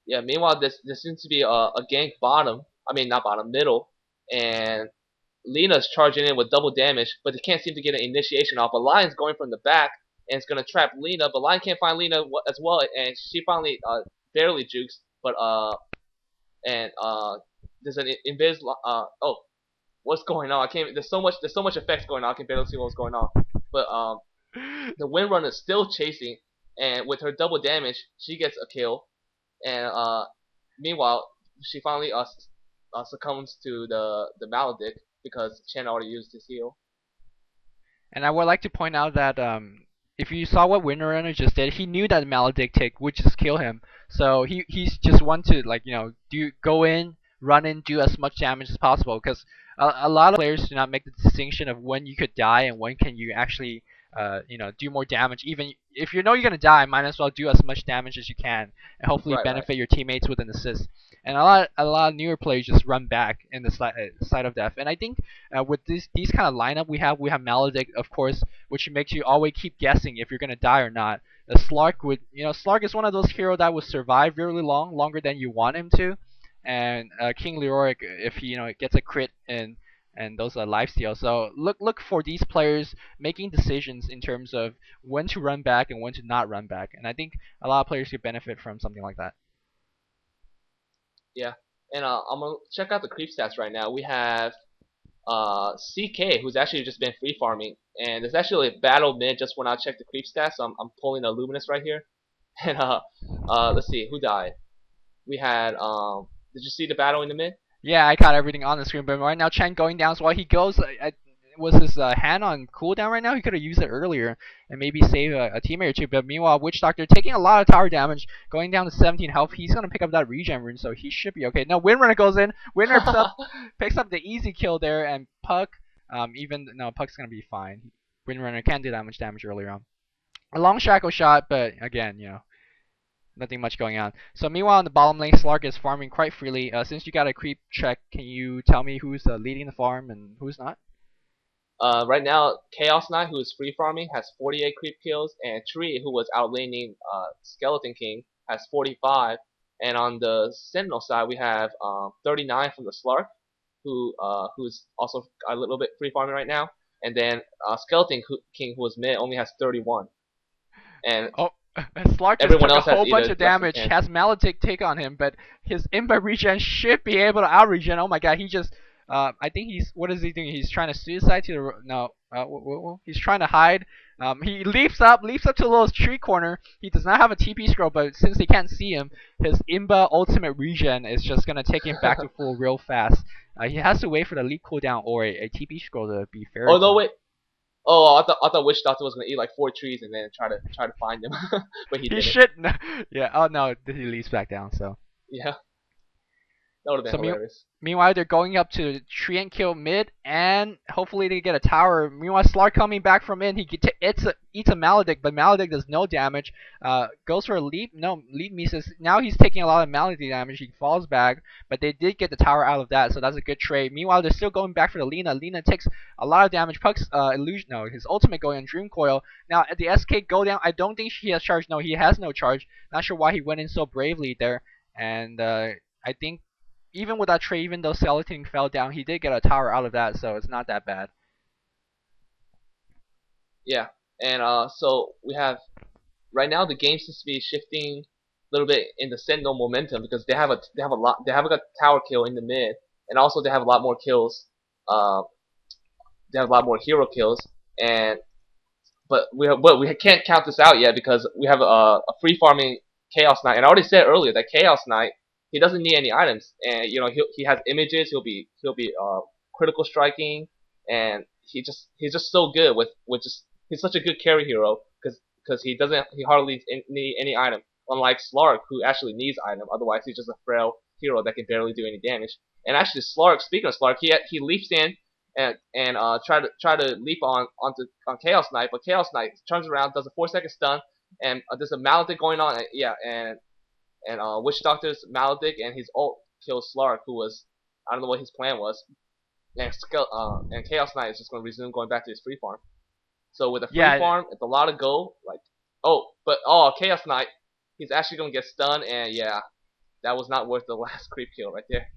Yeah. Meanwhile, there seems to be a gank bottom. I mean, not bottom, middle, and Lina's charging in with double damage, but they can't seem to get an initiation off. But Lion's going from the back, and it's gonna trap Lina, but Lion can't find Lina as well, and she finally barely jukes, but and there's an invis. Oh, what's going on? I can't. There's so much effects going on. I can barely see what's going on. But the Windrunner is still chasing, and with her double damage, she gets a kill. And meanwhile, she finally succumbs to the Maledict because Chen already used his heal. And I would like to point out that if you saw what Windrunner just did, he knew that Maledictic would just kill him. So he's just want to like go in, run in, do as much damage as possible because a lot of players do not make the distinction of when you could die and when can you actually do more damage. Even if you know you're gonna die, might as well do as much damage as you can and hopefully Right, right. benefit your teammates with an assist. And a lot of newer players just run back in the side of death. And I think with these kind of lineup we have Maledict, of course, which makes you always keep guessing if you're gonna die or not. Slark Slark is one of those heroes that will survive really long, longer than you want him to. And King Leoric, if he gets a crit and those are lifesteal. So look for these players making decisions in terms of when to run back and when to not run back. And I think a lot of players could benefit from something like that. Yeah. And I'm gonna check out the creep stats right now. We have CK, who's actually just been free farming, and there's actually a battle mid just when I check the creep stats. So I'm pulling a Luminous right here, and let's see who died. We had did you see the battle in the mid? Yeah, I got everything on the screen, but right now Chen going down. So while he goes, was his hand on cooldown right now? He could have used it earlier and maybe save a teammate or two. But meanwhile, Witch Doctor taking a lot of tower damage, going down to 17 health. He's gonna pick up that regen rune, so he should be okay. No, Windrunner goes in. Windrunner picks up the easy kill there, and Puck, even no, Puck's gonna be fine. Windrunner can't do that much damage earlier on. A long shackle shot, but again, nothing much going on. So meanwhile, in the bottom lane, Slark is farming quite freely. Since you got a creep check, can you tell me who's leading the farm and who's not? Right now, Chaos Knight, who is free farming, has 48 creep kills, and Tree, who was outlaning Skeleton King, has 45. And on the Sentinel side, we have 39 from the Slark, who's also a little bit free farming right now. And then Skeleton King, who was mid, only has 31. And Oh, Slark just everyone took a else has whole bunch either of less than damage. 10. Has Maledict take on him, but his Imba regen should be able to out regen. Oh my god, he just. I think what is he doing? He's trying to suicide to the. No. He's trying to hide. He leaps up to the little tree corner. He does not have a TP scroll, but since they can't see him, his Imba ultimate regen is just gonna take him back to full real fast. He has to wait for the leap cooldown or a TP scroll to be fair Oh to no, him. wait. Oh, I thought Witch Doctor was gonna eat like 4 trees and then try to find him, but he He didn't. should. Yeah. Oh no, he leaps back down. So. Yeah, that would have been So hilarious. meanwhile, they're going up to Treant kill mid, and hopefully they get a tower. Meanwhile, Slark coming back from in, he eats a Maledict, but Maledict does no damage. Goes for a leap. No, leap misses. Now he's taking a lot of Maledict damage. He falls back, but they did get the tower out of that, so that's a good trade. Meanwhile, they're still going back for the Lina. Lina takes a lot of damage. Puck's illusion, no, his ultimate going on Dream Coil. Now at the SK go down, I don't think he has charge. No, he has no charge. Not sure why he went in so bravely there, and I think even with that trade, even though Skeleton fell down, he did get a tower out of that, so it's not that bad. Yeah, and so we have right now the game seems to be shifting a little bit in the Sentinel momentum because they have a tower kill in the mid, and also they have a lot more kills. Uh, they have a lot more hero kills, and but we can't count this out yet because we have a free farming Chaos Knight, and I already said earlier that Chaos Knight he doesn't need any items, and he has images. He'll be critical striking, and he's just so good with just he's such a good carry hero because he hardly need any item. Unlike Slark, who actually needs item, otherwise he's just a frail hero that can barely do any damage. And actually, Slark, speaking of Slark, he leaps in and try to leap on Chaos Knight, but Chaos Knight turns around, does a 4 second stun, and there's a Maledict going on, and, yeah, and Witch Doctor's Maledict and his ult kills Slark, who was I don't know what his plan was, and Chaos Knight is just going to resume going back to his free farm. So with a free Yeah, farm, it's a lot of go. Like Chaos Knight, he's actually going to get stunned, and yeah, that was not worth the last creep kill right there.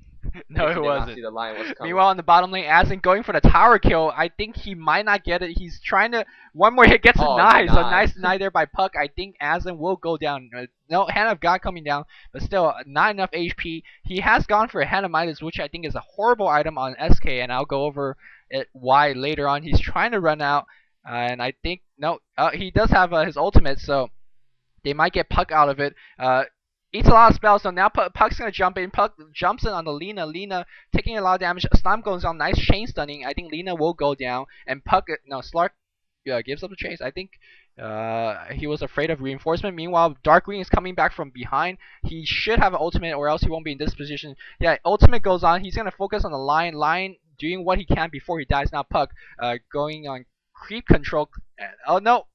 No, If it you did not wasn't. see the lion was coming. Meanwhile, in the bottom lane, Azen going for the tower kill. I think he might not get it. He's trying to. One more hit gets a nice. A nice deny there by Puck. I think Azen will go down. No, Hand of God coming down, but still not enough HP. He has gone for a Hand of Midas, which I think is a horrible item on SK, and I'll go over it why later on. He's trying to run out, and I think no, he does have his ultimate, so they might get Puck out of it. Eats a lot of spells, so now Puck's gonna jump in. Puck jumps in on the Lina. Lina taking a lot of damage. Slime goes down. Nice chain stunning. I think Lina will go down, and Puck, no, Slark gives up the chase. I think he was afraid of reinforcement. Meanwhile, Dark Green is coming back from behind. He should have an ultimate, or else he won't be in this position. Yeah, ultimate goes on. He's gonna focus on the Lion. Lion doing what he can before he dies. Now Puck going on creep control. Oh no!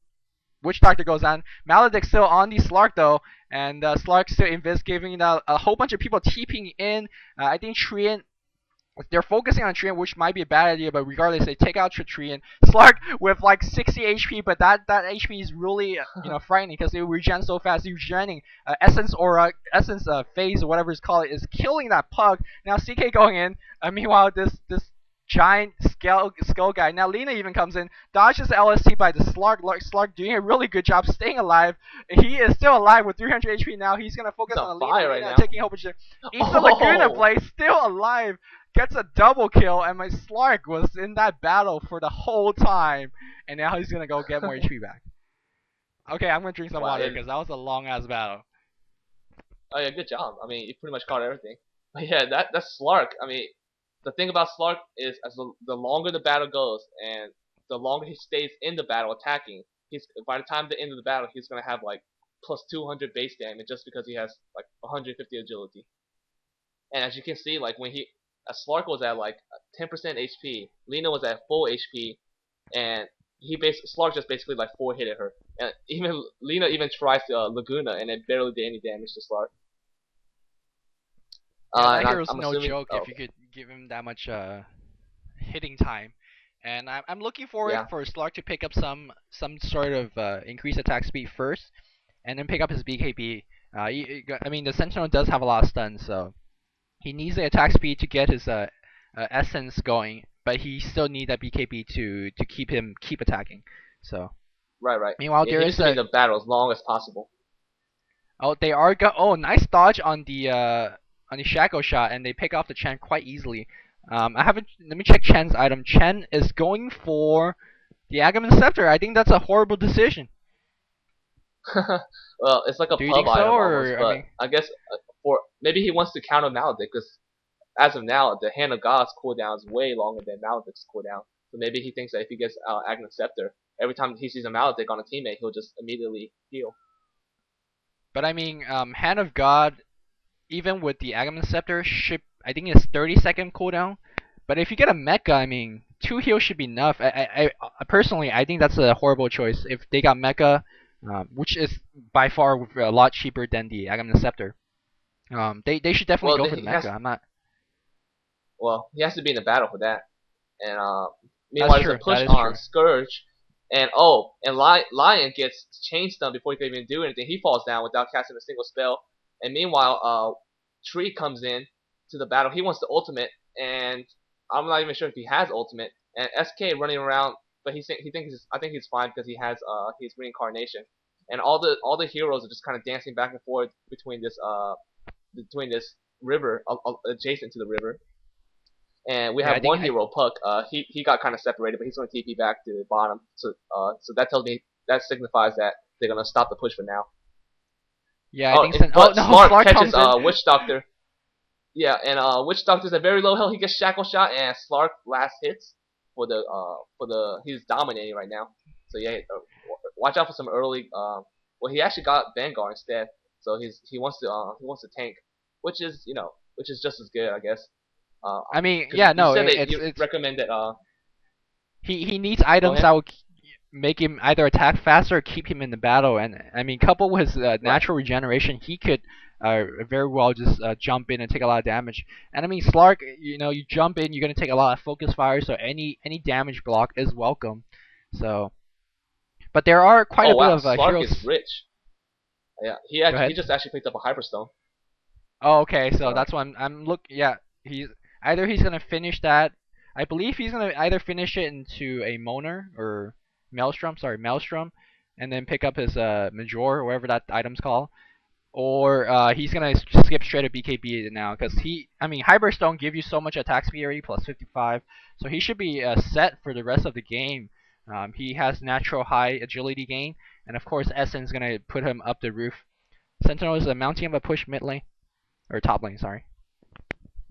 Witch Doctor goes on. Maledict still on the Slark though, and Slark still invis, giving a whole bunch of people TPing in. I think Treant, they're focusing on Treant, which might be a bad idea, but regardless, they take out Treant. Slark with like 60 HP, but that HP is really frightening because they regen so fast. Regening Essence Aura, Essence Phase, or whatever it's called, is killing that Pug. Now CK going in. Meanwhile, this giant skull guy. Now Lina even comes in, dodges the LST by the Slark. Slark doing a really good job staying alive. He is still alive with 300 HP now. He's gonna focus on Lina. Right now. Taking a whole bunch of eats the Laguna Blade, still alive. Gets a double kill, and my Slark was in that battle for the whole time. And now he's gonna go get more HP back. Okay, I'm gonna drink some water because that was a long ass battle. Oh yeah, good job. I mean, you pretty much caught everything. But yeah, that's Slark. I mean, the thing about Slark is, as the longer the battle goes, and the longer he stays in the battle attacking, by the time the end of the battle, he's gonna have like plus 200 base damage just because he has like 150 agility. And as you can see, like when Slark was at like 10% HP, Lina was at full HP, and Slark just basically like 4-hitted her. And even Lina even tries to Laguna, and it barely did any damage to Slark. That hero's no joke if you could give him that much hitting time. And I'm looking forward for Slark to pick up some sort of increased attack speed first, and then pick up his BKB. I mean, the Sentinel does have a lot of stuns, so he needs the attack speed to get his essence going, but he still needs that BKB to keep attacking. So right. Meanwhile, there is the battle as long as possible. Oh, they are nice dodge on the Shackle shot, and they pick off the Chen quite easily. Let me check Chen's item. Chen is going for the Aghanim Scepter. I think that's a horrible decision. Well, it's like a pub item almost, but I guess maybe he wants to counter Maledict, because as of now, the Hand of God's cooldown is way longer than Maledict's cooldown. So maybe he thinks that if he gets Aghanim Scepter, every time he sees a Maledict on a teammate, he'll just immediately heal. But I mean, Hand of God, even with the Aghanim Scepter, I think it's 30-second cooldown. But if you get a Mecha, I mean, 2 heals should be enough. I personally, I think that's a horrible choice. If they got Mecha, which is by far a lot cheaper than the Aghanim Scepter, they should definitely go for the Mecha. Well, he has to be in the battle for that. And meanwhile, there's a push on Scourge. And Lion gets chain stun before he can even do anything. He falls down without casting a single spell. And meanwhile, Tree comes in to the battle. He wants the ultimate, and I'm not even sure if he has ultimate. And SK running around, but I think he's fine because he has his reincarnation. And all the heroes are just kind of dancing back and forth between this river adjacent to the river. And we have one hero, Puck. He got kind of separated, but he's going to TP back to the bottom. So that signifies that they're going to stop the push for now. Yeah, I think Slark catches Witch Doctor. Yeah, and Witch Doctor's at very low health. He gets Shackle shot, and Slark last hits he's dominating right now. So yeah, watch out for some early. Well, he actually got Vanguard instead, so he wants to tank, which is just as good, I guess. I mean, yeah, no, you recommend that. He needs items that will make him either attack faster or keep him in the battle. And I mean, coupled with his natural regeneration, he could very well just jump in and take a lot of damage. And I mean, Slark, you jump in, you're gonna take a lot of focus fire, so any damage block is welcome. So, but there are quite a bit of Slark heroes. Is rich. Yeah, he just actually picked up a Hyperstone. Oh, okay. So So that's what I'm look. Yeah, he's gonna finish that. I believe he's gonna either finish it into a Moner or Maelstrom. Sorry, Maelstrom, and then pick up his Major, or whatever that item's called. Or he's gonna skip straight to BKB now, because I mean, hybrids don't give you so much attack speed already, plus 55, so he should be set for the rest of the game. He has natural high agility gain, and of course, Azen's gonna put him up the roof. Sentinel is mounting up a push mid lane, or top lane, sorry.